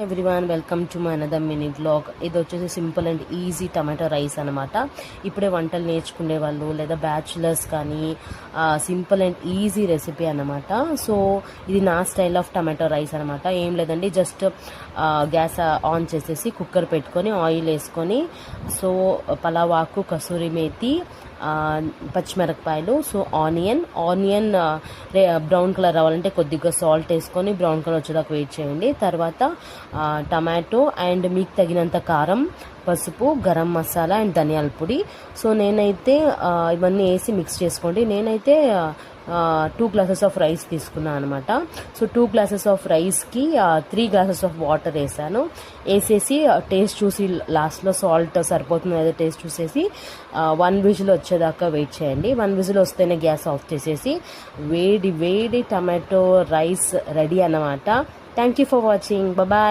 Everyone welcome to my another mini vlog. ఇది వచ్చేసి simple and easy tomato rice అనమాట. ఇప్పుడే వంటలు నేర్చుకునే వాళ్ళు లేదా బ్యాచులర్స్ కానీ సింపుల్ అండ్ ఈజీ రెసిపీ అనమాట. సో ఇది నా స్టైల్ ఆఫ్ టమాటో రైస్ అనమాట. ఏం లేదండి, జస్ట్ గ్యాస్ ఆన్ చేసేసి కుక్కర్ పెట్టుకొని ఆయిల్ వేసుకొని సో పలావ్ ఆకు, కసూరి మేతి, పచ్చిమిరపకాయలు, సో ఆనియన్ బ్రౌన్ కలర్ రావాలంటే కొద్దిగా సాల్ట్ వేసుకొని బ్రౌన్ కలర్ వచ్చేదాకా వెయిట్ చేయండి. తర్వాత టమాటో అండ్ మీకు తగినంత కారం, పసుపు, గరం మసాలా అండ్ ధనియాల పొడి. సో నేనైతే ఇవన్నీ వేసి మిక్స్ చేసుకోండి. నేనైతే 2 glasses ఆఫ్ రైస్ తీసుకున్నాను అనమాట. సో 2 glasses ఆఫ్ రైస్కి 3 glasses ఆఫ్ వాటర్ వేసాను. వేసేసి టేస్ట్ చూసి లాస్ట్లో సాల్ట్ సరిపోతుంది లేదా టేస్ట్ చూసేసి 1 విజిల్ వచ్చేదాకా వెయిట్ చేయండి. 1 విజిల్ వస్తేనే గ్యాస్ ఆఫ్ చేసేసి వేడి టమాటో రైస్ రెడీ అన్నమాట. Thank you for watching. Bye.